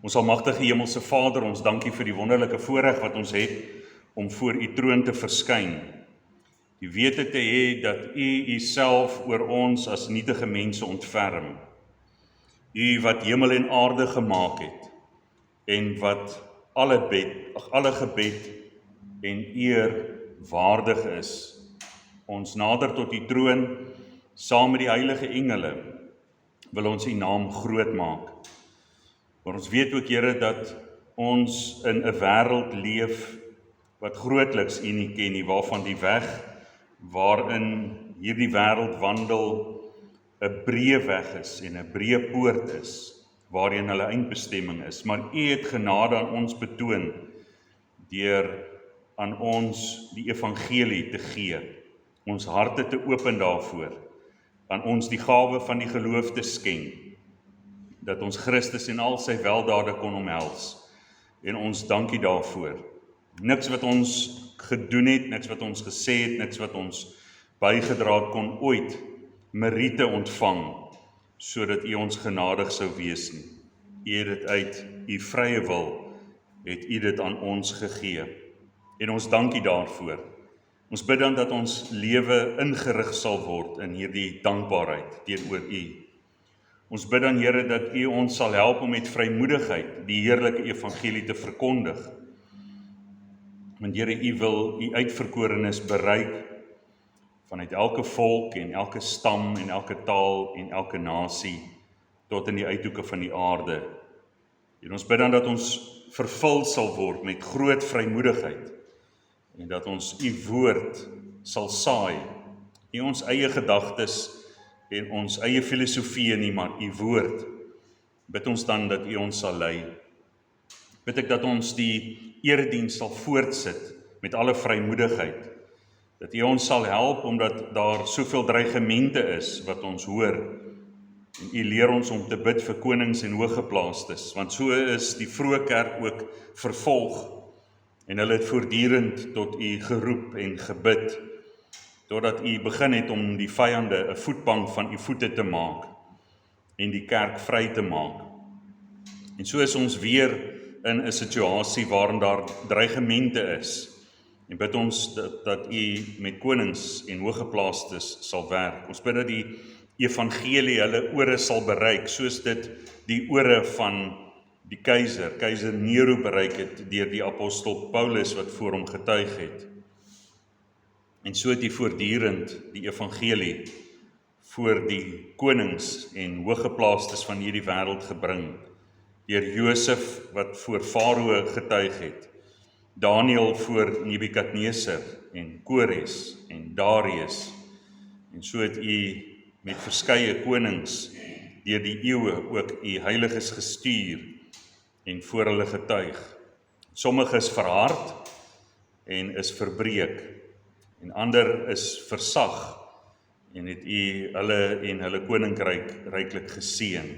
Ons almagtige Hemelse Vader, ons dankie vir die wonderlike voorreg wat ons het om voor U troon te verskyn. Die wete te hê dat U Uself oor ons as nietige mense ontferm. U wat hemel en aarde gemaak het en wat alle gebed en eer waardig is. Ons nader tot U troon saam met die heilige engele wil ons U naam groot maak. Maar ons weet ook, Here, dat ons in 'n wêreld leef wat grootliks U nie ken nie, waarvan die weg waarin hierdie wêreld wandel 'n breë weg is en 'n breë poort is, waarheen hulle eindbestemming is. Maar U het genade aan ons betoon deur aan ons die evangelie te gee, ons harte te open daarvoor, aan ons die gawe van die geloof te skenk, dat ons Christus en al sy weldade kon omhels, en ons dankie daarvoor. Niks wat ons gedoen het, niks wat ons gesê het, niks wat ons bygedra het, kon ooit meriete ontvang, sodat U ons genadig sou wees nie. U het dit uit U vrye wil, het U dit aan ons gegee, en ons dankie daarvoor. Ons bid dan dat ons lewe ingerig sal word in hierdie dankbaarheid teenoor U. Ons bid dan, Here, dat U ons sal help om met vrymoedigheid die heerlike evangelie te verkondig. Want Here, U wil U uitverkorenes bereik vanuit elke volk en elke stam en elke taal en elke nasie tot in die uithoeke van die aarde. En ons bid dan dat ons vervul sal word met groot vrymoedigheid en dat ons U woord sal saai, nie ons eie gedagtes en ons eie filosofie nie, maar U woord. Bid ons dan dat U ons sal lei. Bid ek dat ons die erediens sal voortsit met alle vrymoedigheid, dat U ons sal help omdat daar soveel dreigemente is wat ons hoor, en U leer ons om te bid vir konings en hooggeplaastes, want so is die vroeë kerk ook vervolg, en hulle het voortdurend tot U geroep en gebid, totdat U begin het om die vyande 'n voetbank van U voete te maak, en die kerk vry te maak. En so is ons weer in 'n situasie waarin daar dreigemente is, en bid ons dat U met konings en hooggeplaastes sal werk. Ons bid dat die evangelie hulle ore sal bereik, soos dit die ore van die keiser Nero bereik het deur die apostel Paulus wat voor hom getuig het. En so het U voortdurend die evangelie voor die konings en hooggeplaastes van hierdie wêreld gebring, deur Josef wat voor Farao getuig het, Daniël voor Nebukadneser en Kores en Darius, en so het U met verskeie konings deur die eeue ook U heiliges gestuur en voor hulle getuig. Sommige is verhard en is verbreek, en ander is versag en het U hulle en hulle koninkryk ryklik geseën.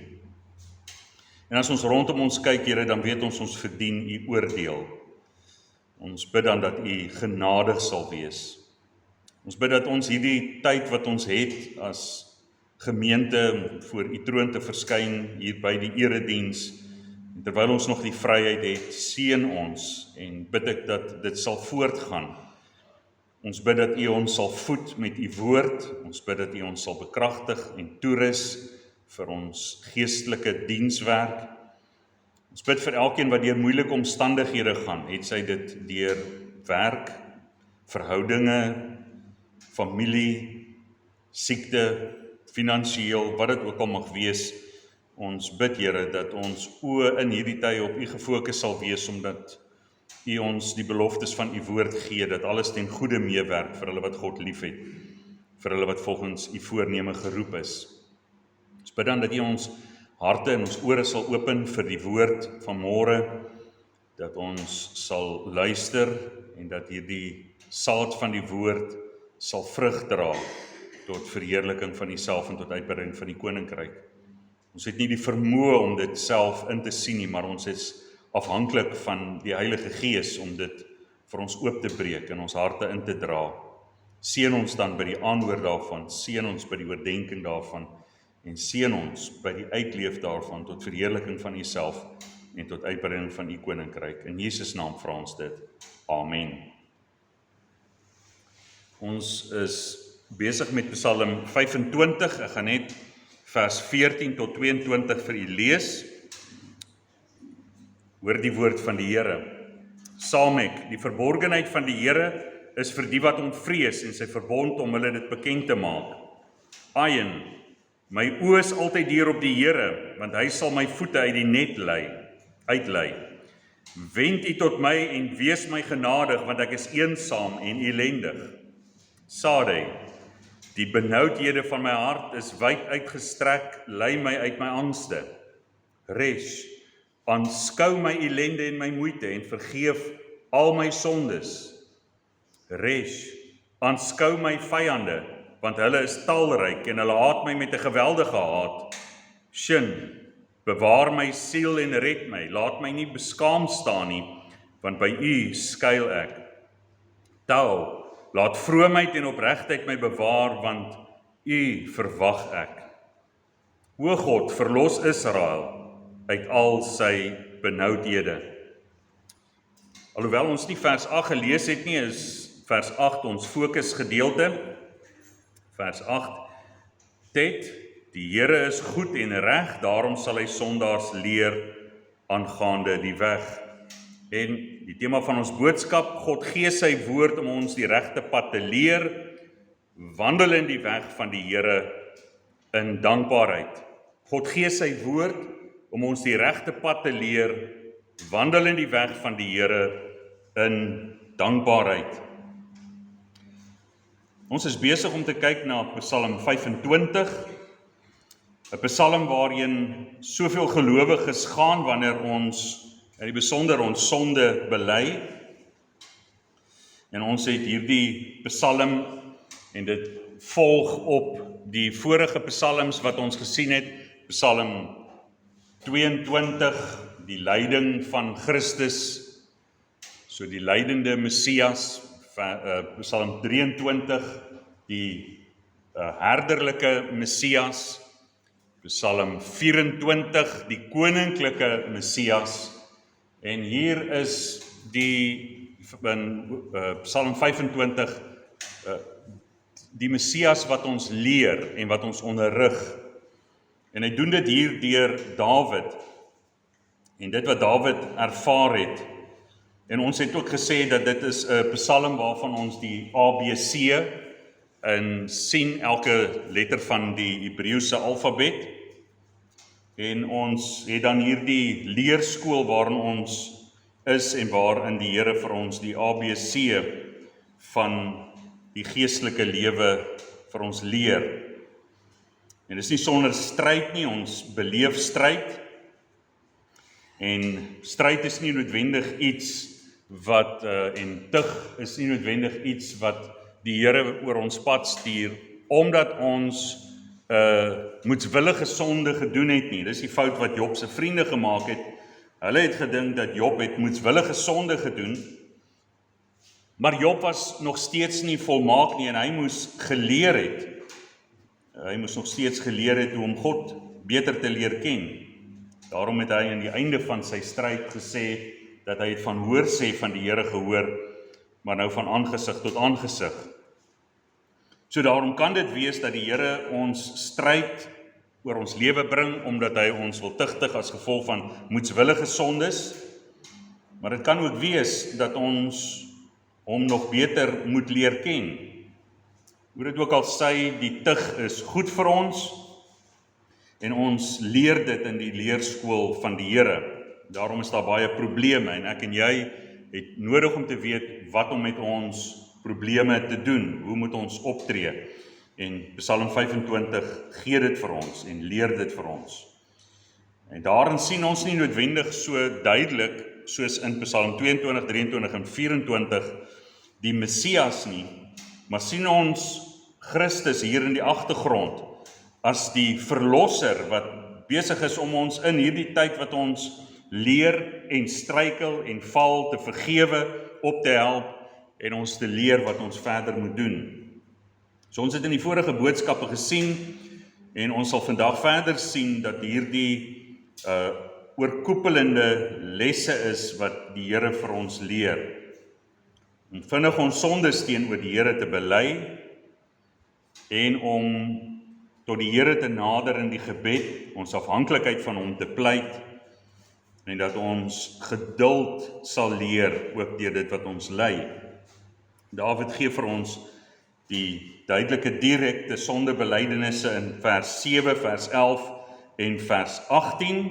En as ons rondom ons kyk, Here, dan weet ons verdien U oordeel. Ons bid dan dat U genadig sal wees. Ons bid dat ons hierdie tyd wat ons het as gemeente om voor U troon te verskyn hier by die erediens, terwyl ons nog die vryheid het, seën ons en bid ek dat dit sal voortgaan. Ons bid dat U ons sal voed met U woord, ons bid dat U ons sal bekragtig en toerus vir ons geestelike dienswerk. Ons bid vir elkeen wat deur moeilike omstandighede gaan, het sy dit deur werk, verhoudinge, familie, siekte, finansiëel, wat dit ook al mag wees. Ons bid, Here, dat ons oë in hierdie tye op U gefokus sal wees, omdat U ons die beloftes van U woord gee, dat alles ten goeie meewerk vir hulle wat God liefhet, vir hulle wat volgens U voorneme geroep is. Ons bid dan dat U ons harte en ons ore sal open vir die woord van môre, dat ons sal luister en dat hierdie saad van die woord sal vrug dra tot verheerliking van U-self en tot uitbreiding van die koninkryk. Ons het nie die vermoë om dit self in te sien nie, maar ons is afhanklik van die Heilige Gees om dit vir ons oop te breek en ons harte in te dra. Seën ons dan by die aanhoor daarvan, seën ons by die oordenking daarvan, en seën ons by die uitleef daarvan tot verheerliking van U-self en tot uitbreiding van u koninkryk. In Jesus naam vra ons dit. Amen. Ons is besig met Psalm 25. Ek gaan net vers 14 tot 22 vir u lees. Hoor die woord van die Here. Samek, die verborgenheid van die Here is vir die wat hom vrees en sy verbond om hulle dit bekend te maak. Ayen, my oë is altyd hier op die Here, want hy sal my voete uit die net uitlei. Wend u tot my en wees my genadig, want ek is eensaam en elendig. Sadei, die benoudhede van my hart is wyd uitgestrek, lei my uit my angste. Resh, aanskou my ellende en my moeite en vergeef al my sondes. Resh, aanskou my vyande, want hulle is talryk en hulle haat my met 'n geweldige haat. Shin, bewaar my siel en red my, laat my nie beskaam staan nie, want by u skuil ek. Tau, laat vroomheid en opregtheid my bewaar, want u verwag ek. O God, verlos Israel uit al sy benoudhede. Alhoewel ons nie vers 8 gelees het nie, is vers 8 ons fokusgedeelte. Vers 8, Tet, die Here is goed en reg, daarom sal hy sondaars leer aangaande die weg. En die tema van ons boodskap, God gee sy woord om ons die regte pad te leer, wandel in die weg van die Here in dankbaarheid. God gee sy woord om ons die regte pad te leer, wandel in die weg van die Here in dankbaarheid. Ons is besig om te kyk na Psalm 25, 'n Psalm waarin soveel gelowiges gaan wanneer ons, in die besonder ons sonde bely. En ons het hierdie Psalm, en dit volg op die vorige Psalms wat ons gesien het, Psalm 22, die lyding van Christus, so die lydende Messias, Psalm 23, die herderlike Messias, Psalm 24, die koninklike Messias, en hier is in Psalm 25, die Messias wat ons leer en wat ons onderrig. En hy doen dit hier deur Dawid, en dit wat Dawid ervaar het. En ons het ook gesê dat dit is 'n Psalm waarvan ons die ABC en sien, elke letter van die Hebreëse alfabet. En ons het dan hierdie leerskool waarin ons is en waarin die Here vir ons die ABC van die geestelike lewe vir ons leer. En dit is nie sonder stryd nie, ons beleef stryd. En stryd is nie noodwendig iets wat, en tug is nie noodwendig iets wat die Here oor ons pad stuur, omdat ons moedswillige sonde gedoen het nie. Dis die fout wat Job se vriende gemaak het. Hulle het gedink dat Job het moedswillige sonde gedoen, maar Job was nog steeds nie volmaak nie en hy moes geleer het. Hy moes nog steeds geleer het hoe om God beter te leer ken. Daarom het hy aan die einde van sy stryd gesê dat hy het van hoorsê van die Here gehoor, maar nou van aangesig tot aangesig. So daarom kan dit wees dat die Here ons stryd oor ons lewe bring, omdat hy ons wil tugtig as gevolg van moedswillige sondes, maar dit kan ook wees dat ons hom nog beter moet leer ken. Hoe dit ook al sy, die tug is goed vir ons, en ons leer dit in die leerskool van die Here. Daarom is daar baie probleme, en ek en jy het nodig om te weet wat om met ons probleme te doen, hoe moet ons optree, en Psalm 25 gee dit vir ons, en leer dit vir ons. En daarin sien ons nie noodwendig so duidelik, soos in Psalm 22, 23 en 24, die Messias nie, maar sien ons Christus hier in die agtergrond, as die verlosser, wat besig is om ons in hierdie tyd wat ons leer en struikel en val te vergewe, op te help en ons te leer wat ons verder moet doen. So ons het in die vorige boodskappe gesien en ons sal vandag verder sien dat hierdie oorkoepelende lesse is wat die Here vir ons leer. Om vinnig ons sondes teenoor die Here te bely en om tot die Here te nader in die gebed, ons afhanklikheid van hom te pleit en dat ons geduld sal leer ook deur dit wat ons ly. Dawid gee vir ons die duidelike direkte sondebelydenisse in vers 7, vers 11 en vers 18,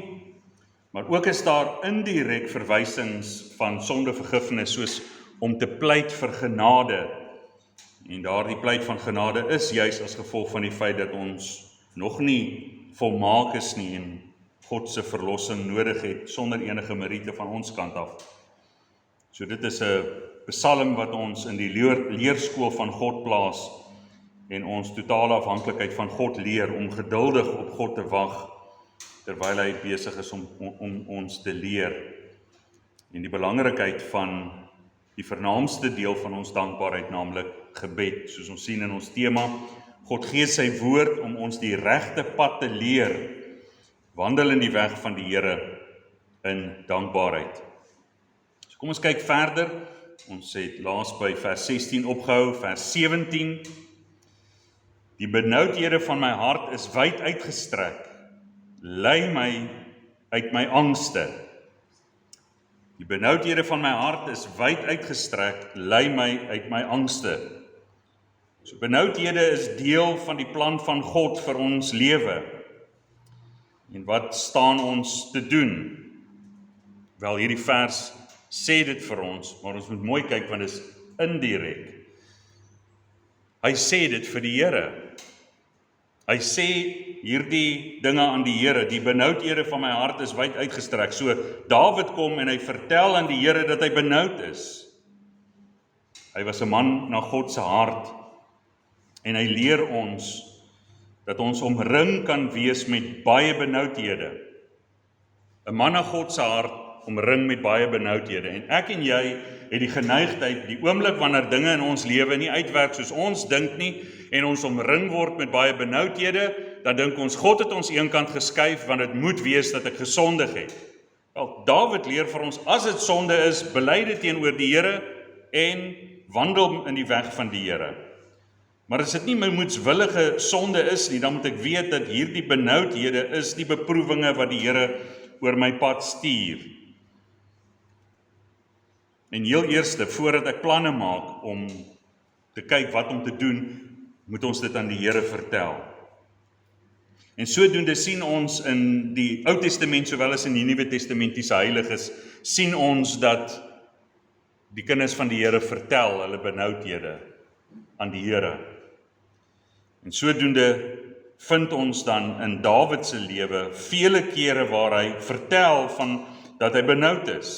maar ook is daar indirek verwysings van sondevergifnis soos om te pleit vir genade. En daardie pleit van genade is juis as gevolg van die feit dat ons nog nie volmaak is nie en God se verlossing nodig het sonder enige meriete van ons kant af. So dit is 'n psalm wat ons in die leerskool van God plaas en ons totale afhanklikheid van God leer om geduldig op God te wag terwyl hy besig is om ons te leer. En die belangrikheid van die vernaamste deel van ons dankbaarheid, naamlik gebed, soos ons sien in ons tema, God gee sy woord om ons die regte pad te leer, wandel in die weg van die Here in dankbaarheid. So kom ons kyk verder, ons het laas by vers 16 opgehou, vers 17, die benoudhede van my hart is wyd uitgestrek, lei my uit my angste. Die benoudhede van my hart is wyd uitgestrek, lei my uit my angste. So benoudhede is deel van die plan van God vir ons lewe. En wat staan ons te doen? Wel, hierdie vers sê dit vir ons, maar ons moet mooi kyk want dit is indirek. Hy sê dit vir die Here. Hy sê hierdie dinge aan die Here, die benoudhede van my hart is wyd uitgestrek. So Dawid kom en hy vertel aan die Here dat hy benoud is. Hy was 'n man na God se hart en hy leer ons dat ons omring kan wees met baie benoudhede. 'n Man na God se hart omring met baie benoudhede. En ek en jy het die geneigtheid, die oomblik wanneer dinge in ons lewe nie uitwerk soos ons dink nie, en ons omring word met baie benoudhede, dan dink ons, God het ons eenkant geskuif, want dit moet wees dat ek gesondig het. Wel, Dawid leer vir ons, as dit sonde is, bely dit teenoor die Here, en wandel in die weg van die Here. Maar as dit nie my moedswillige sonde is nie, dan moet ek weet dat hierdie benoudhede is die beproewinge wat die Here oor my pad stuur. En heel eerste, voordat ek planne maak om te kyk wat om te doen, moet ons dit aan die Here vertel. En sodoende sien ons in die Ou Testament sowel as in die Nuwe Testamentiese heiliges, sien ons dat die kinders van die Here vertel hulle benoudhede aan die Here. En sodoende vind ons dan in Dawid se lewe vele kere waar hy vertel van dat hy benoud is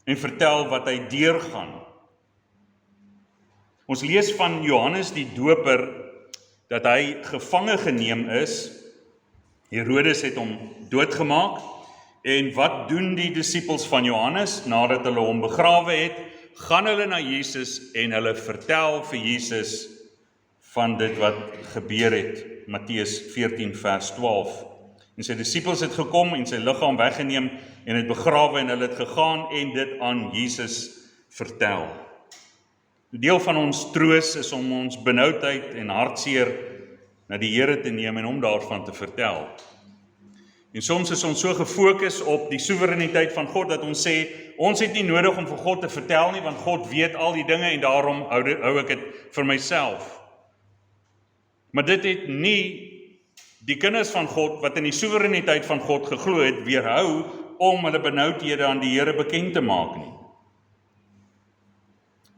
en vertel wat hy deurgaan. Ons lees van Johannes die Doper dat hy gevange geneem is. Herodes het hom doodgemaak. En wat doen die disippels van Johannes nadat hulle hom begrawe het? Gaan hulle na Jesus en hulle vertel vir Jesus van dit wat gebeur het. Matteus 14 vers 12. En sy disippels het gekom en sy liggaam weggeneem en het begrawe en hulle het gegaan en dit aan Jesus vertel. Deel van ons troos is om ons benoudheid en hartseer na die Here te neem en hom daarvan te vertel. En soms is ons so gefokus op die soewereiniteit van God dat ons sê, ons het nie nodig om vir God te vertel nie, want God weet al die dinge en daarom hou ek dit vir myself. Maar dit het nie die kinders van God wat in die soewereiniteit van God geglo het, weerhou om hulle benoudhede aan die Here bekend te maak nie.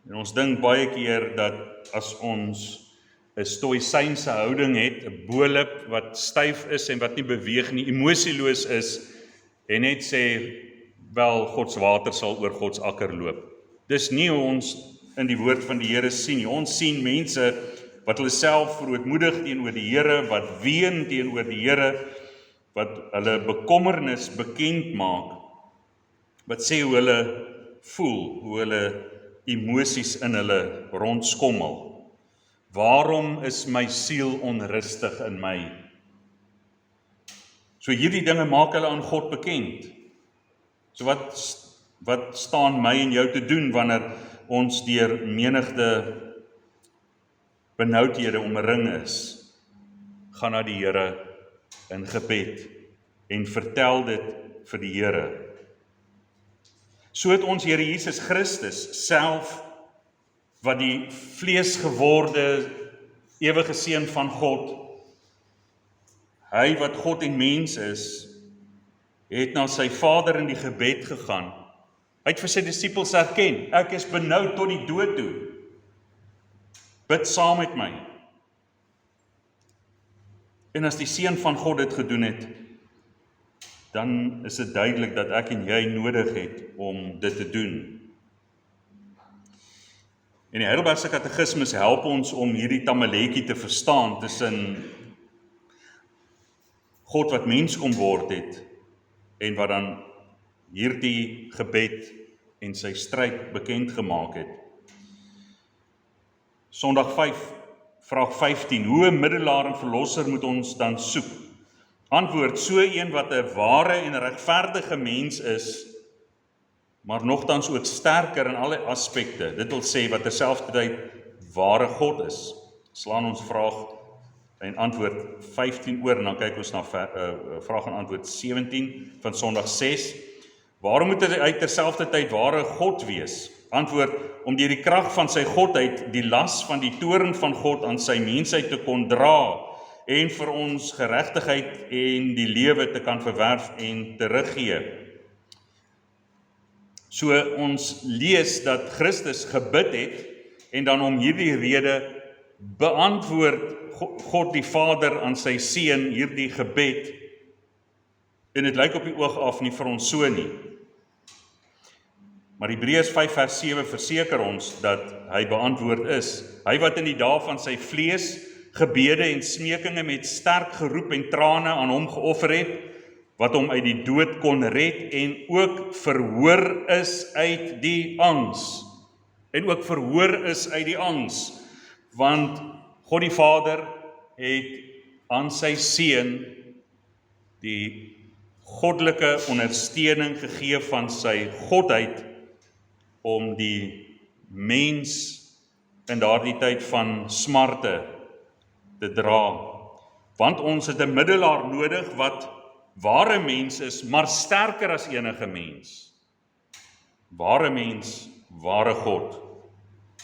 En ons dink baie keer dat as ons 'n stoïsynse houding het, 'n bo-lip wat styf is en wat nie beweeg nie, emosieloos is en net sê, wel, God se water sal oor God se akker loop. Dis nie hoe ons in die woord van die Here sien nie. Ons sien mense wat hulle self verootmoedig teenoor die Here, wat ween teenoor die Here, wat hulle bekommernis bekend maak, wat sê hoe hulle voel, hoe hulle emosies in hulle rondskommel. Waarom is my siel onrustig in my? So hierdie dinge maak hulle aan God bekend. So wat staan my en jou te doen wanneer ons deur menigte benoudhede omring is? Gaan na die Here in gebed en vertel dit vir die Here. So het ons Here Jesus Christus self, wat die vleesgeworde ewige seun van God, hy wat God en mens is, het na sy Vader in die gebed gegaan. Hy het vir sy disippels erken, ek is benoud tot die dood toe. Bid saam met my. En as die seun van God dit gedoen het, dan is dit duidelik dat ek en jy nodig het om dit te doen. En die Heidelbergse Katekismus help ons om hierdie tamaletjie te verstaan tussen God wat mens kom word het en wat dan hierdie gebed en sy stryd bekend gemaak het. Sondag 5, vraag 15, hoe 'n middelaar en verlosser moet ons dan soek? Antwoord, so een wat 'n ware en regverdige mens is, maar nogtans ook sterker in alle aspekte, dit wil sê wat terselfdertyd ware God is. Slaan ons vraag en antwoord 15 oor en dan kyk ons na vraag en antwoord 17 van Sondag 6. Waarom moet hy terselfdertyd ware God wees? Antwoord, om deur die krag van sy godheid die las van die toorn van God aan sy mensheid te kon dra en vir ons geregtigheid en die lewe te kan verwerf en teruggee. So ons lees dat Christus gebid het en dan om hierdie rede beantwoord God die Vader aan sy seun hierdie gebed en dit lyk op die oog af nie vir ons so nie. Maar Hebreërs 5 vers 7 verseker ons dat hy beantwoord is. Hy wat in die dae van sy vlees gebede en smekinge met sterk geroep en trane aan hom geoffer het, wat hom uit die dood kon red en ook verhoor is uit die angs. Want God die Vader het aan sy seun die goddelike ondersteuning gegee van sy godheid om die mens in daardie tyd van smarte te dra. Want ons het 'n middelaar nodig wat ware mens is, maar sterker as enige mens. Ware mens, ware God.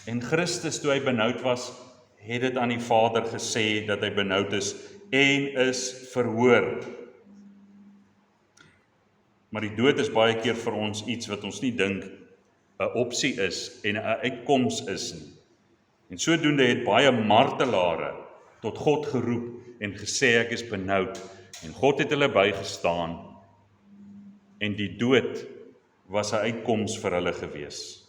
En Christus, toe hy benoud was, het dit aan die Vader gesê dat hy benoud is en is verhoor. Maar die dood is baie keer vir ons iets wat ons nie dink 'n opsie is en 'n uitkoms is nie. En sodoende het baie martelare tot God geroep en gesê ek is benoud. En God het hulle bygestaan en die dood was 'n uitkoms vir hulle gewees.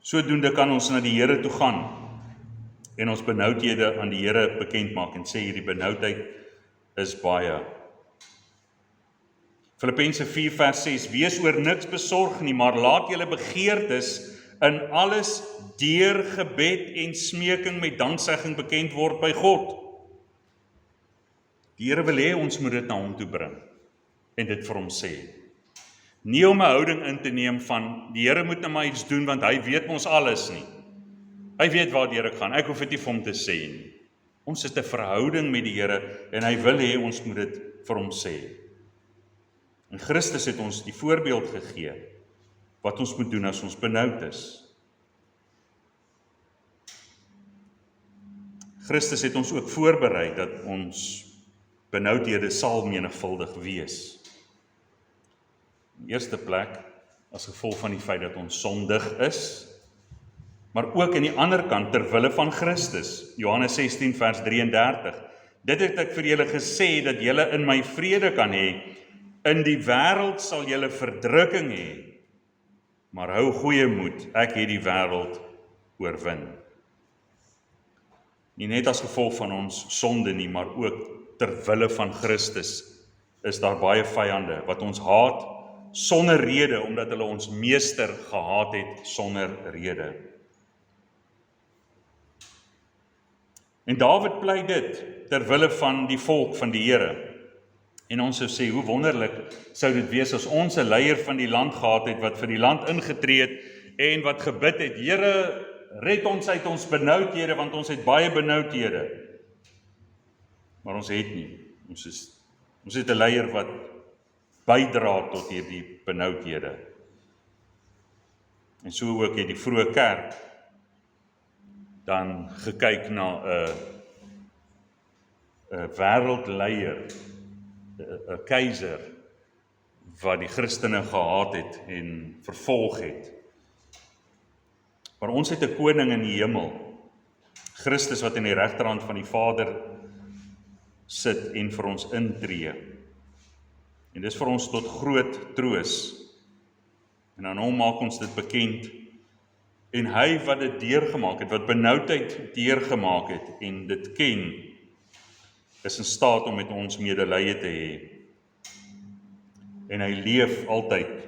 Sodoende kan ons na die Here toe gaan en ons benoudhede aan die Here bekend maak en sê hierdie benoudheid is baie. Filippense 4 vers 6, wees oor niks besorg nie, maar laat julle begeertes in alles deur gebed en smeking met danksegging bekend word by God. Die Here wil hê ons moet dit na hom toe bring en dit vir hom sê. Nie om 'n houding in te neem van die Here moet nou maar iets doen want hy weet ons alles nie. Hy weet waardeur ek gaan, ek hoef dit nie vir hom te sê nie. Ons het 'n verhouding met die Here en hy wil hê ons moet dit vir hom sê. En Christus het ons die voorbeeld gegee wat ons moet doen as ons benoud is. Christus het ons ook voorberei dat ons benoudhede sal menigvuldig wees. In die eerste plek, as gevolg van die feit dat ons sondig is, maar ook aan die ander kant ter wille van Christus. Johannes 16 vers 33. Dit het ek vir julle gesê dat julle in my vrede kan hê. In die wêreld sal julle verdrukking hê, maar hou goeie moed, ek het die wêreld oorwin. Nie net as gevolg van ons sonde nie, maar ook ter wille van Christus is daar baie vyande wat ons haat sonder rede, omdat hulle ons meester gehaat het sonder rede. En Dawid pleit dit ter wille van die volk van die Here. En ons sou sê, hoe wonderlik sou dit wees as ons 'n leier van die land gehad het, wat vir die land ingetree het, en wat gebid het, Here, red ons uit ons benoudhede, want ons het baie benoudhede. Maar ons het nie. Ons het 'n leier wat bydra tot hierdie benoudhede. En so ook het die vroeë kerk dan gekyk na 'n wêreldleier, 'n keiser, wat die Christene gehaat het en vervolg het. Maar ons het 'n koning in die hemel, Christus wat in die regterhand van die Vader sit en vir ons intree. En dis vir ons tot groot troos. En aan hom maak ons dit bekend. En hy wat dit deurgemaak het, wat benoudheid deurgemaak het en dit ken, is in staat om met ons medelee te hê. En hy leef altyd.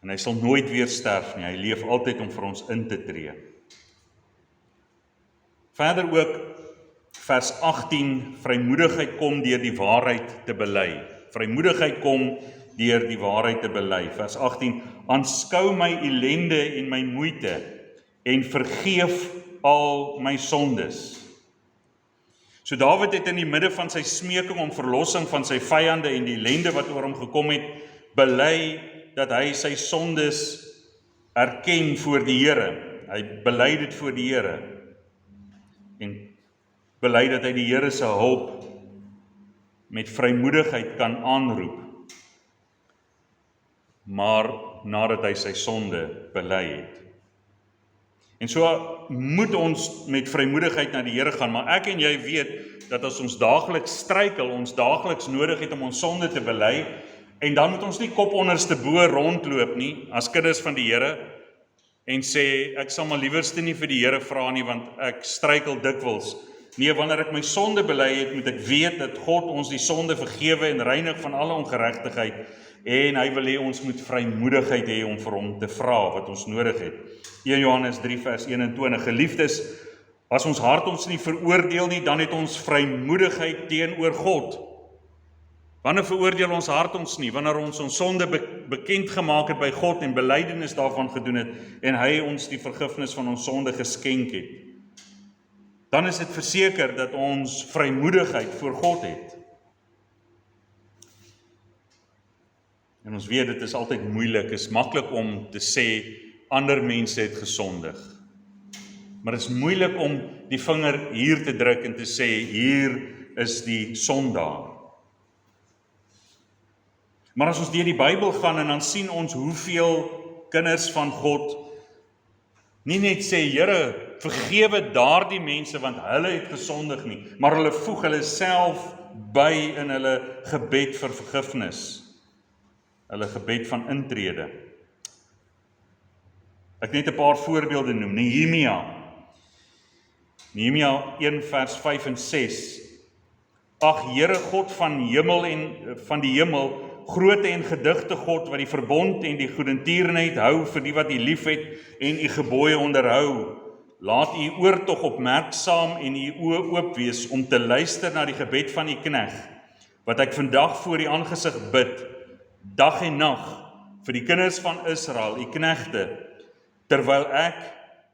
En hy sal nooit weer sterf nie. Hy leef altyd om vir ons in te tree. Verder ook vers 18, vrymoedigheid kom deur die waarheid te bely. Vrymoedigheid kom deur die waarheid te bely. Vers 18, aanskou my ellende en my moeite en vergeef al my sondes. So Dawid het in die midde van sy smeking om verlossing van sy vyande en die ellende wat oor hom gekom het, bely dat hy sy sondes erken voor die Here. Hy bely dit voor die Here en bely dat hy die Here se hulp met vrymoedigheid kan aanroep, maar nadat hy sy sonde bely het. En so moet ons met vrymoedigheid na die Here gaan, maar ek en jy weet dat as ons daagliks struikel, ons daagliks nodig het om ons sonde te bely, en dan moet ons nie kop onderste bo rondloop nie, as kinders van die Here, en sê, ek sal maar liewerste nie vir die Here vra nie, want ek struikel dikwels. Nee, wanneer ek my sonde bely het, moet ek weet dat God ons die sonde vergewe en reinig van alle ongeregtigheid, en hy wil hê ons moet vrymoedigheid hê om vir hom te vra wat ons nodig het. 1 Johannes 3 vers 21, geliefdes, as ons hart ons nie veroordeel nie, dan het ons vrymoedigheid teenoor God. Wanneer veroordeel ons hart ons nie? Wanneer ons sonde bekend gemaak het by God en belydenis daarvan gedoen het, en hy ons die vergifnis van ons sonde geskenk het. Dan is dit verseker dat ons vrymoedigheid voor God het. En ons weet, dit is altyd moeilik, is maklik om te sê, ander mense het gesondig. Maar dit is moeilik om die vinger hier te druk en te sê, hier is die sondaar. Maar as ons deur die Bybel gaan en dan sien ons hoeveel kinders van God nie net sê, Here, vergewe daardie mense want hulle het gesondig nie, maar hulle voeg hulle self by in hulle gebed vir vergifnis, hulle gebed van intrede. Ek net 'n paar voorbeelde noem. Nehemia 1 vers 5 en 6. Ag Here God van die hemel, groote en gedigte God wat die verbond en die goedertierenheid hou vir die wat U liefhet en U gebooie onderhou. Laat U oor tog opmerksaam en U oë oop wees om te luister na die gebed van U knegt, wat ek vandag voor U aangesig bid, dag en nag, vir die kinders van Israel, U knegte, terwyl ek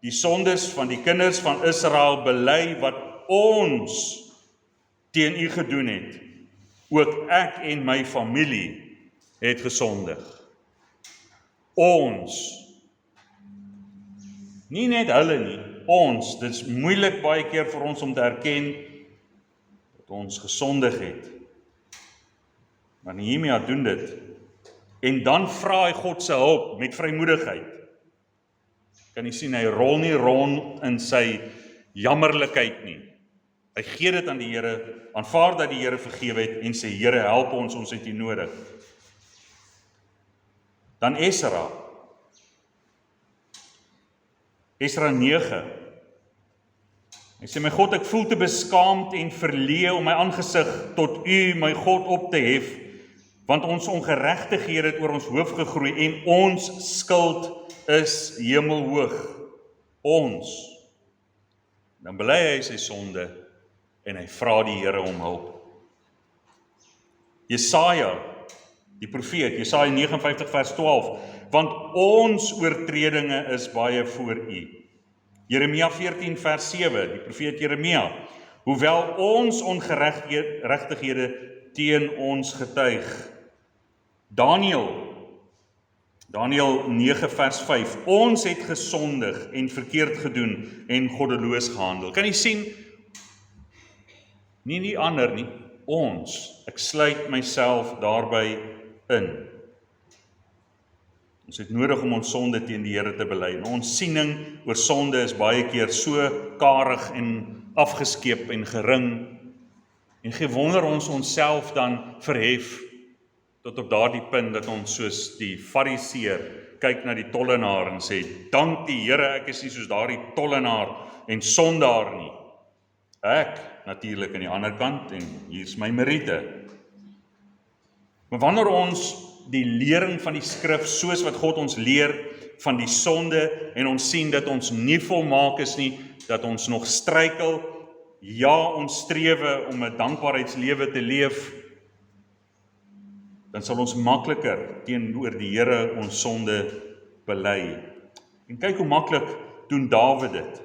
die sondes van die kinders van Israel bely wat ons teen U gedoen het. Ook ek en my familie het gesondig. Ons. Nie net hulle nie, ons. Dit is moeilik baie keer vir ons om te erken dat ons gesondig het. Maar Nehemia doen dit. En dan vra hy God se hulp met vrymoedigheid. Kan jy sien, hy rol nie rond in sy jammerlikheid nie. Hy gee dit aan die Here, aanvaar dat die Here vergewe het en sê, Here, help ons, ons het U nodig. Dan Esra 9. Hy sê, my God, ek voel te beskaamd en verleë om my aangesig tot U, my God, op te hef, want ons ongeregtighede het oor ons hoof gegroei en ons skuld is hemelhoog. Ons. Dan bely hy sy sonde en hy vra die Here om hulp. Jesaja, die profeet, Jesaja 59 vers 12, want ons oortredinge is baie voor U. Jeremia 14 vers 7, die profeet Jeremia, hoewel ons ongeregtighede teen ons getuig. Daniël 9 vers 5, ons het gesondig en verkeerd gedoen en goddeloos gehandel. Kan jy sien, nie die ander nie, ons, ek sluit myself daarby in. Ons het nodig om ons sonde teen die Here te bely. En ons siening oor sonde is baie keer so karig en afgeskeep en gering. En geen wonder ons onsself dan verhef tot op daardie punt dat ons soos die fariseer kyk na die tollenaar en sê, dank die Here, ek is nie soos daardie tollenaar en sondaar nie. Ek natuurlik aan die ander kant en hier is my meriete. Maar wanneer ons die lering van die skrif, soos wat God ons leer van die sonde, en ons sien dat ons nie volmaak is nie, dat ons nog struikel, ja, ons strewe om 'n dankbaarheidslewe te leef, dan sal ons makliker teenoor die Here ons sonde bely. En kyk hoe maklik doen Dawid dit.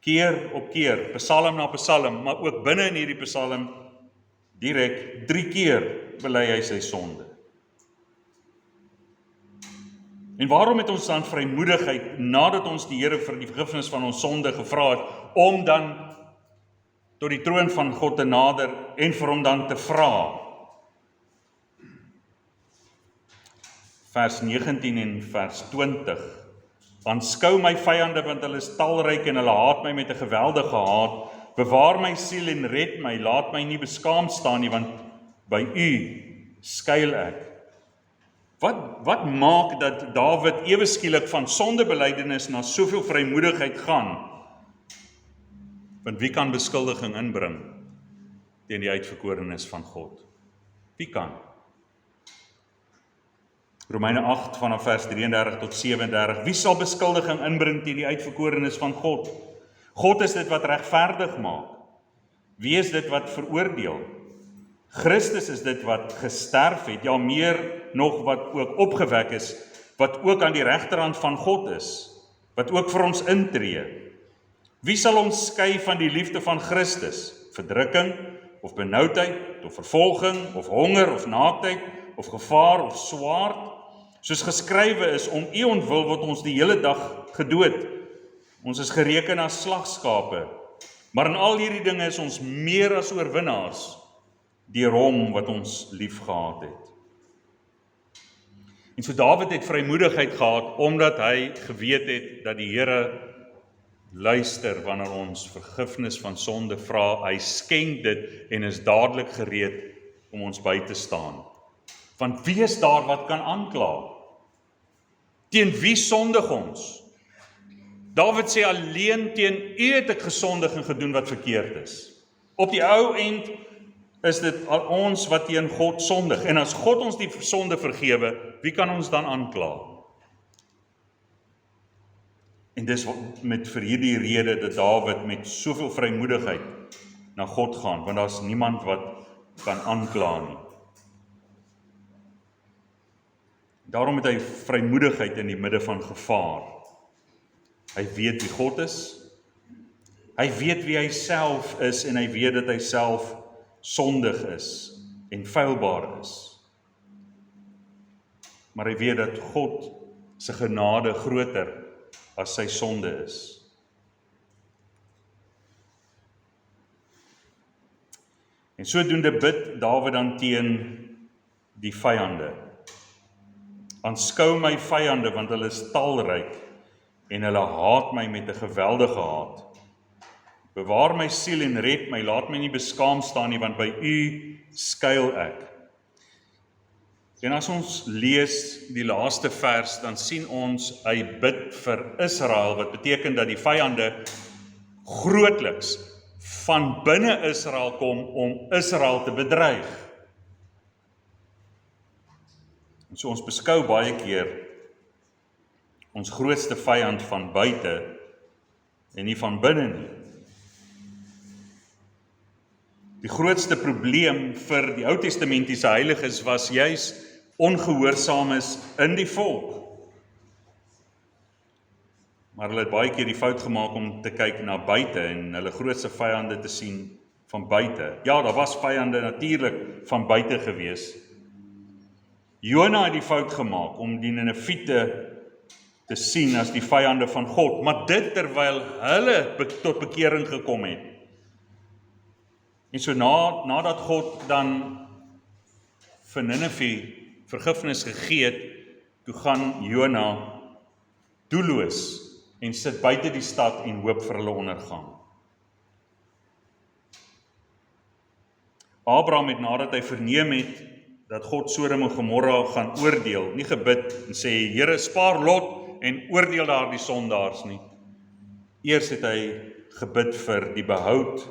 Keer op keer, psalm na psalm, maar ook binne in hierdie psalm direk 3 keer bely hy sy sonde. En waarom het ons dan vrymoedigheid, nadat ons die Here vir die vergifnis van ons sonde gevra het, om dan tot die troon van God te nader en vir hom dan te vra? Vers 19 en vers 20. Aanskou my vyande, want hulle is talryk en hulle haat my met 'n geweldige haat. Bewaar my siel en red my, laat my nie beskaamd staan nie, want by U skuil ek. Wat maak dat Dawid ewe skielik van sondebelydenis na soveel vrymoedigheid gaan? Want wie kan beskuldiging inbring teen die uitverkorenes van God? Wie kan? Romeine 8 vanaf vers 33 tot 37. Wie sal beskuldiging inbring teen die uitverkorenes van God? God is dit wat regverdig maak. Wie is dit wat veroordeel? Christus is dit wat gesterf het, ja meer nog wat ook opgewek is, wat ook aan die regterhand van God is, wat ook vir ons intree. Wie sal ons skei van die liefde van Christus? Verdrukking, of benoudheid, of vervolging, of honger, of naaktheid, of gevaar, of swaard? Soos geskrywe is, om U ontwil word ons die hele dag gedood. Ons is gereken as slagskape. Maar in al hierdie dinge is ons meer as oorwinnaars, deur hom wat ons lief gehad het. En so Dawid het vrymoedigheid gehad, omdat hy geweet het dat die Here luister wanneer ons vergifnis van sonde vra. Hy skenk dit en is dadelik gereed om ons by te staan. Want wie is daar wat kan aankla? Teen wie sondig ons? Dawid sê alleen teen U het ek gesondig en gedoen wat verkeerd is. Op die ou end is dit ons wat teen God sondig. En as God ons die sonde vergewe, wie kan ons dan aankla? En dis vir hierdie rede dat Dawid met soveel vrymoedigheid na God gaan, want daar's niemand wat kan aankla nie. Daarom het hy vrymoedigheid in die midde van gevaar. Hy weet wie God is, hy weet wie hy self is, en hy weet dat hy self sondig is en feilbaar is. Maar hy weet dat God se genade groter as sy sonde is. En sodoende bid Dawid dan teen die vyande. Aanskou my vyande, want hulle is talryk en hulle haat my met 'n geweldige haat. Bewaar my siel en red my, laat my nie beskaamd staan nie, want by U skuil ek. En as ons lees die laaste vers, dan sien ons hy bid vir Israel, wat beteken dat die vyande grootliks van binne Israel kom om Israel te bedreig. En so ons beskou baie keer ons grootste vyand van buite en nie van binne nie. Die grootste probleem vir die Ou Testamentiese heiliges was juis ongehoorsaames in die volk. Maar hulle het baie keer die fout gemaak om te kyk na buite en hulle grootste vyande te sien van buite. Ja, daar was vyande natuurlik van buite gewees. Jona het die fout gemaak om die Nineviete te sien as die vyande van God, maar dit terwyl hulle tot bekering gekom het. En so nadat God dan vir Ninive vergifnis gegee het, toe gaan Jona doelloos en sit buite die stad en hoop vir hulle ondergang. Abraham het nadat hy verneem het dat God Sodom en Gomorra gaan oordeel, nie gebid en sê, Here, spaar Lot en oordeel daar die sondaars nie. Eers het hy gebid vir die behoud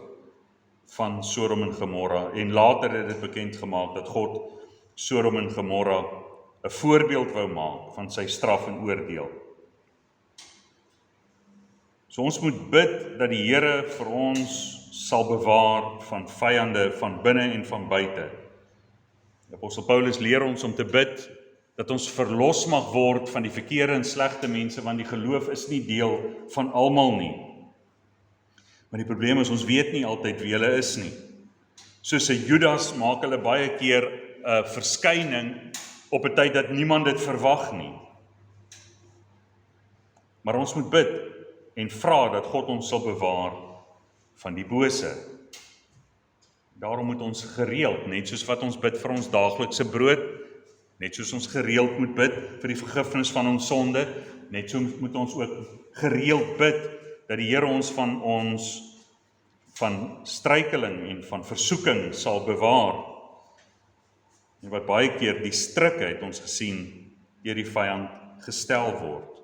van Sodom en Gomorra en later het dit bekend gemaak dat God Sodom en Gomorra 'n voorbeeld wou maak van sy straf en oordeel. So ons moet bid dat die Here vir ons sal bewaar van vyande van binne en van buite. Apostel Paulus leer ons om te bid dat ons verlos mag word van die verkeerde en slegte mense, want die geloof is nie deel van almal nie. Maar die probleem is, ons weet nie altyd wie hulle is nie. Soos 'n Judas maak hulle baie keer 'n verskyning op 'n tyd dat niemand dit verwag nie. Maar ons moet bid en vra dat God ons sal bewaar van die bose. Daarom moet ons gereeld, net soos wat ons bid vir ons daaglikse brood, net soos ons gereeld moet bid vir die vergifnis van ons sonde, net so moet ons ook gereeld bid dat die Here ons van struikeling en van versoeking sal bewaar. En wat baie keer die struike het ons gesien deur die vyand gestel word.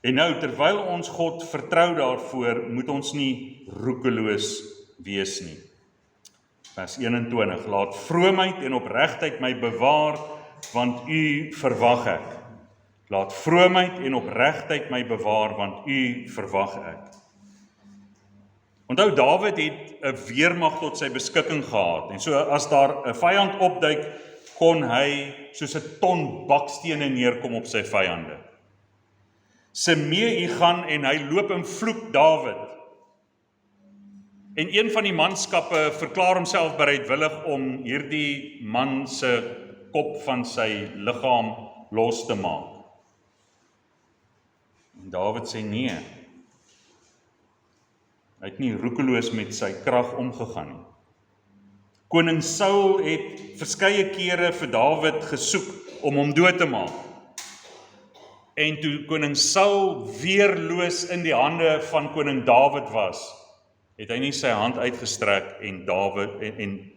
En nou, terwyl ons God vertrou daarvoor, moet ons nie roekeloos wees nie. Vers 21, laat vroomheid en opregtheid my bewaar, want u verwag ek. Laat vroomheid en opregtheid my bewaar, want u verwag ek. Onthou, Dawid het 'n weermag tot sy beskikking gehad, en so as daar 'n vyand opduik, kon hy soos 'n ton bakstene neerkom op sy vyande. Simei gaan en hy loop en vloek Dawid. En een van die manskappe verklaar homself bereidwillig om hierdie man se kop van sy liggaam los te maak. En Dawid sê nee. Hy het nie roekeloos met sy krag omgegaan nie. Koning Saul het verskeie kere vir Dawid gesoek om hom dood te maak. En toe koning Saul weerloos in die hande van koning Dawid was, het hy nie sy hand uitgestrek en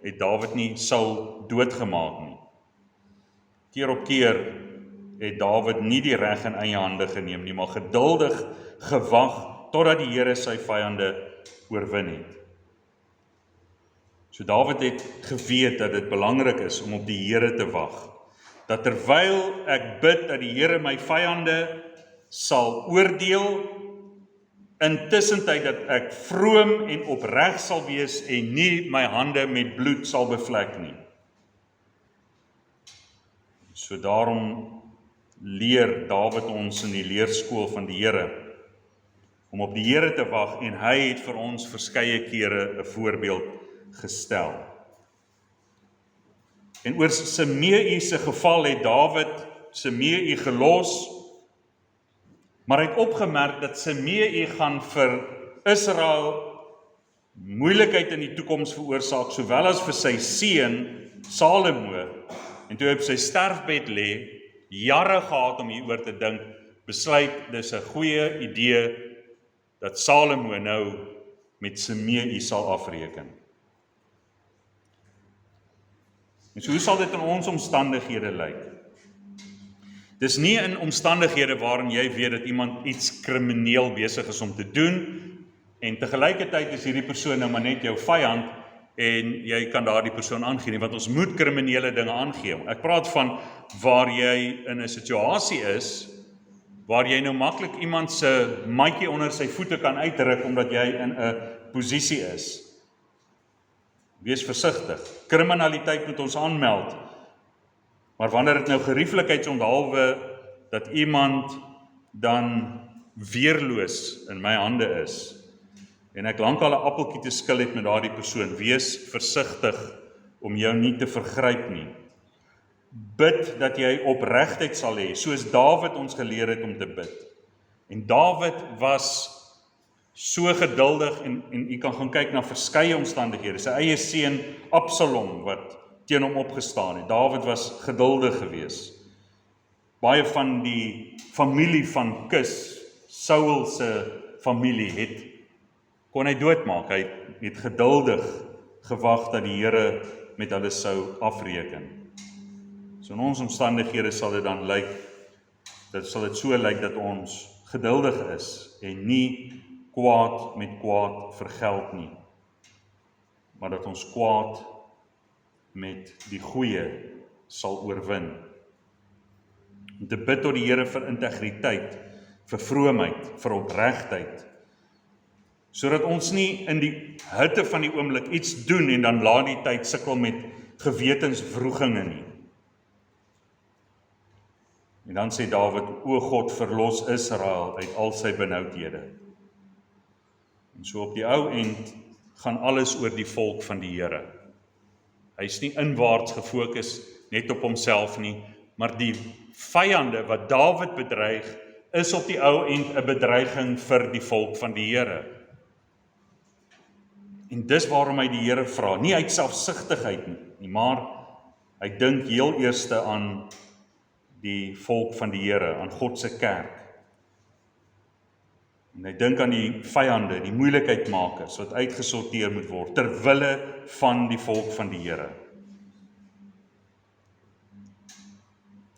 het Dawid nie Saul doodgemaak nie. Keer op keer het Dawid nie die reg in eie hande geneem nie, maar geduldig gewag totdat die Here sy vyande oorwin het. So Dawid het geweet dat dit belangrik is om op die Here te wag. Dat terwyl ek bid dat die Here my vyande sal oordeel, intussentyd dat ek vroom en opreg sal wees en nie my hande met bloed sal bevlek nie. So daarom leer Dawid ons in die leerskool van die Here om op die Here te wag, en hy het vir ons verskeie kere 'n voorbeeld gestel. En oor Simei se geval het Dawid Simei gelos, maar hy het opgemerk dat Simei gaan vir Israel moeilikheid in die toekoms veroorsaak, sowel as vir sy seun Salomo. En toe hy op sy sterfbed lê, jare gehad om hieroor te dink, besluit dis 'n goeie idee dat Salomo nou met Simei sal afreken. En so hoe sal dit in ons omstandighede lyk? Dis nie in omstandighede waarin jy weet dat iemand iets krimineel besig is om te doen, en tegelijkertyd is hierdie persoon nou maar net jou vyand, en jy kan daardie persoon aangee nie, want ons moet kriminele dinge aangee. Ek praat van waar jy in 'n situasie is, waar jy nou maklik iemand se matjie onder sy voete kan uitruk, omdat jy in 'n posisie is. Wees versigtig. Kriminaliteit moet ons aanmeld. Maar wanneer dit nou gerieflikheidsonderhalwe dat iemand dan weerloos in my hande is, en ek lankal 'n appeltjie te skil het met daardie persoon, wees versigtig om jou nie te vergryp nie. Bid dat jy opregtheid sal hê, soos Dawid ons geleer het om te bid. En Dawid was so geduldig, en u kan gaan kyk na verskeie omstandighede. Sy eie seun Absalom wat teen hom opgestaan het. Dawid was geduldig geweest. Baie van die familie van Kis, Saul se familie, kon hy doodmaak. Hy het geduldig gewag dat die Here met hulle sou afreken. So in ons omstandighede sal dit dan lyk, sal dit so lyk dat ons geduldig is en nie kwaad met kwaad vergeld nie, maar dat ons kwaad met die goeie sal oorwin. Om te bid tot die Here vir integriteit, vir vroomheid, vir opregtheid, sodat ons nie in die hitte van die oomblik iets doen en dan laat die tyd sukkel met gewetenswroeginge nie. En dan sê Dawid, o God, verlos Israel uit al sy benoudhede. En so op die ou end gaan alles oor die volk van die Here. Hy is nie inwaarts gefokus net op homself nie, maar die vyande wat Dawid bedreig, is op die ou end 'n bedreiging vir die volk van die Here. En dis waarom hy die Here vra, nie uit selfsugtigheid nie, maar hy dink heel eerste aan die volk van die Here, aan God se kerk. En hy dink aan die vyande, die moeilikheidmakers wat uitgesorteer moet word ter wille van die volk van die Here.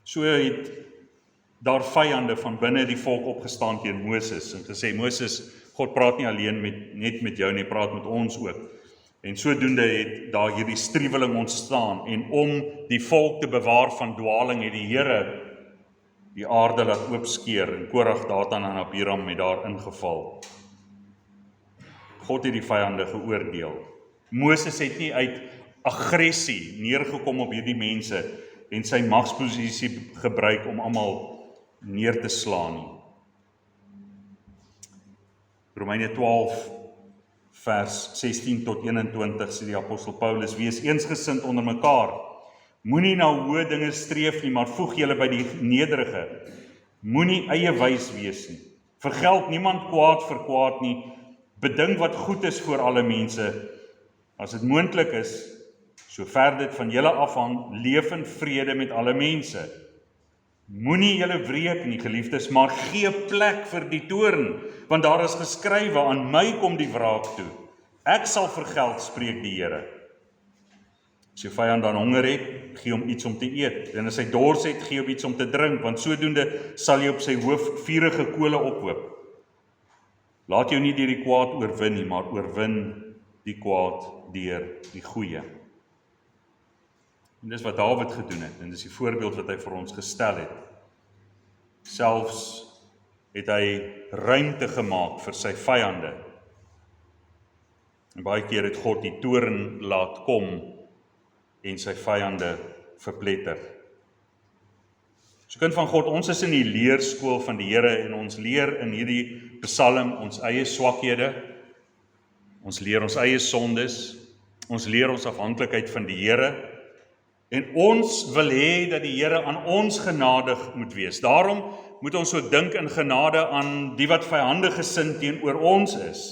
So het daar vyande van binne die volk opgestaan teen Moses en gesê, Moses, God praat nie alleen net met jou nie, praat met ons ook. En sodoende het daar hierdie striweling ontstaan, en om die volk te bewaar van dwaling het die Here die aarde laat oopskeer, en Korag, Datan en Abiram het daar ingeval. God het die vyande geoordeel. Moses het nie uit aggressie neergekom op hierdie mense en sy magsposisie gebruik om almal neer te slaan nie. Romeine 12 vers 16 tot 21 sê die apostel Paulus, wees eensgesind onder mekaar. Moenie na hoë dinge streef nie, maar voeg julle by die nederige. Moenie eie wys wees nie. Vergeld niemand kwaad vir kwaad nie. Bedink wat goed is vir alle mense. As dit moontlik is, sover dit van julle afhang, leef in vrede met alle mense. Moenie julle wreek nie, geliefdes, maar gee plek vir die toorn, want daar is geskrywe, aan my kom die wraak toe. Ek sal vergeld, spreek die Here. As jou vyand dan honger het, gee hom iets om te eet. En as hy dors het, gee hom iets om te drink, want sodoende sal jy op sy hoof vurige kole ophoop. Laat jou nie deur die kwaad oorwin nie, maar oorwin die kwaad deur die goeie. En dis wat Dawid gedoen het, en dis die voorbeeld wat hy vir ons gestel het. Selfs het hy ruimte gemaak vir sy vyande. En baie keer het God die toorn laat kom en sy vyande verpletter. So kind van God, ons is in die leerskool van die Here en ons leer in hierdie Psalm ons eie swakhede, ons leer ons eie sondes, ons leer ons afhanklikheid van die Here, en ons wil hê dat die Here aan ons genadig moet wees. Daarom moet ons so dink in genade aan die wat vyandig gesind teenoor ons is.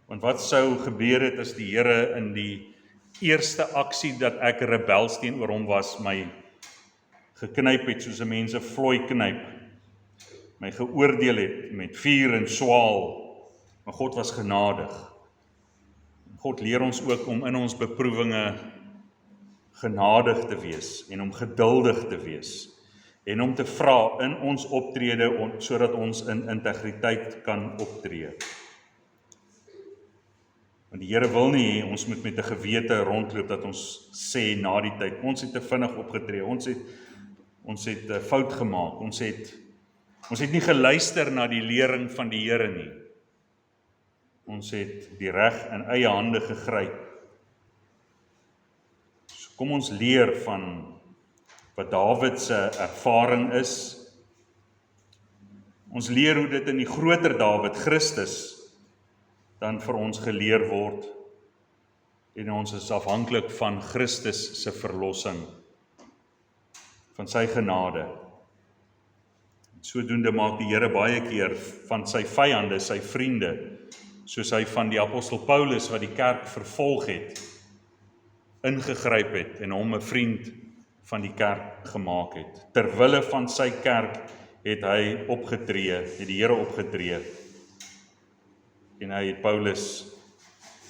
Want wat sou gebeur het as die Here in die eerste aksie dat ek rebels teenoor hom was, my geknyp het soos 'n mens 'n vlooi knyp, my geoordeel het met vuur en swaal, maar God was genadig. God leer ons ook om in ons beproewinge genadig te wees en om geduldig te wees en om te vra in ons optrede sodat ons in integriteit kan optree. Want die Here wil nie hê ons moet met 'n gewete rondloop dat ons sê na die tyd, ons het te vinnig opgetree, ons het fout gemaak, ons het nie geluister na die lering van die Here nie. Ons het die reg in eie hande gegryp Kom ons leer van wat Dawid se ervaring is. Ons leer hoe dit in die groter Dawid, Christus, dan vir ons geleer word. En ons is afhanklik van Christus se verlossing, van sy genade. Sodoende maak die Here baie keer van sy vyande, sy vriende, soos hy van die apostel Paulus wat die kerk vervolg het, ingegryp het en hom 'n vriend van die kerk gemaak het. Terwille van sy kerk het hy opgetree, het die Here opgetree, en hy het Paulus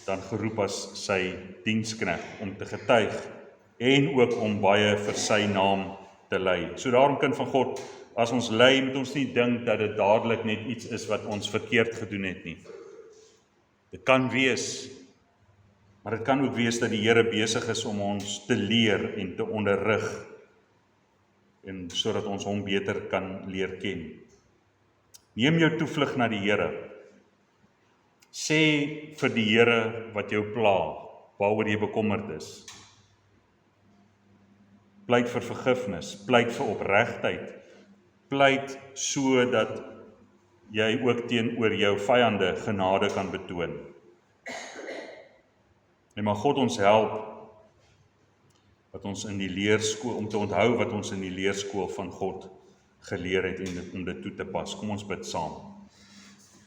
dan geroep as sy diensknegt om te getuig en ook om baie vir sy naam te lei. So daarom, kind van God, as ons lei, moet ons nie dink dat dit dadelik net iets is wat ons verkeerd gedoen het nie. Dit kan wees, maar dit kan ook wees dat die Here besig is om ons te leer en te onderrig, en sodat ons hom beter kan leer ken. Neem jou toevlug na die Here. Sê vir die Here wat jou pla, waaroor jy bekommerd is. Pleit vir vergifnis, pleit vir opregtheid, pleit sodat jy ook teenoor jou vyande genade kan betoon. En mag God ons help wat ons in die leerskool, om te onthou wat ons in die leerskool van God geleer het en om dit toe te pas. Kom ons bid saam.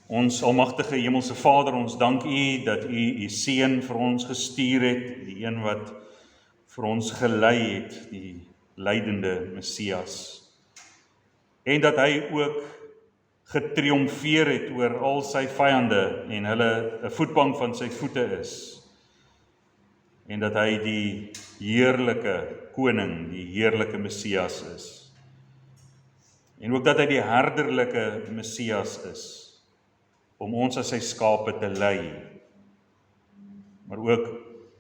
Ons almagtige Hemelse Vader, ons dank U dat U Seun vir ons gestuur het, die een wat vir ons gelei het, die lydende Messias. En dat hy ook getriomfeer het oor al sy vyande en hulle 'n voetbank van sy voete is. En dat hy die heerlike koning, die heerlike Messias is. En ook dat hy die herderlike Messias is, om ons as sy skape te lei, maar ook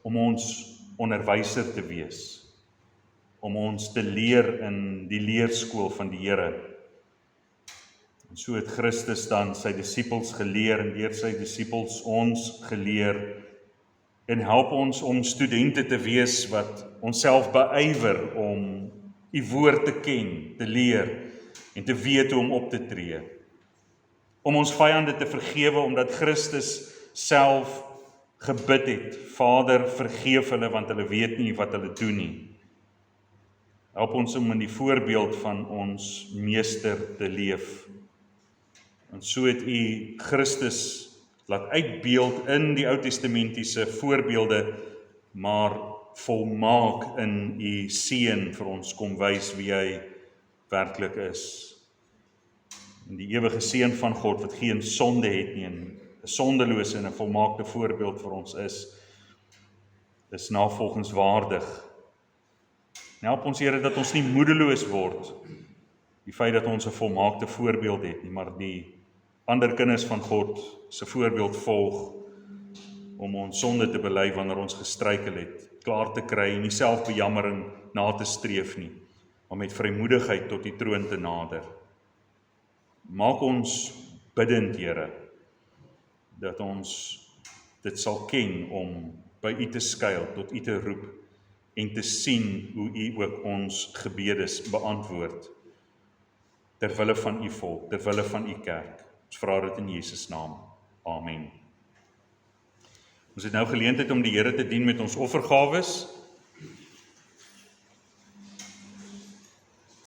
om ons onderwyser te wees, om ons te leer in die leerskool van die Here. En so het Christus dan sy disippels geleer en deur sy disippels ons geleer, en help ons om studente te wees wat onsself beywer om U woord te ken, te leer en te weet hoe om op te tree. Om ons vyande te vergewe omdat Christus self gebid het, Vader, vergeef hulle want hulle weet nie wat hulle doen nie. Help ons om in die voorbeeld van ons meester te leef. En so het U Christus laat uitbeeld in die Oud-testamentiese voorbeelde, maar volmaak in U Seun vir ons kom wys wie hy werklik is. En die ewige Seun van God wat geen sonde het nie, 'n sondelose en 'n volmaakte voorbeeld vir ons is navolgingswaardig. En help ons, Here, dat ons nie moedeloos word, die feit dat ons 'n volmaakte voorbeeld het nie, maar die ander kinders van God se voorbeeld volg, om ons sonde te bely wanneer ons gestruikel het, klaar te kry en nie selfbejammering na te streef nie, maar met vrymoedigheid tot die troon te nader. Maak ons bidend, Here, dat ons dit sal ken om by U te skuil, tot U te roep en te sien hoe U ook ons gebedes beantwoord, terwille van U volk, terwille van U kerk. Ons vra dit in Jesus naam. Amen. Ons het nou geleentheid om die Here te dien met ons offergawes.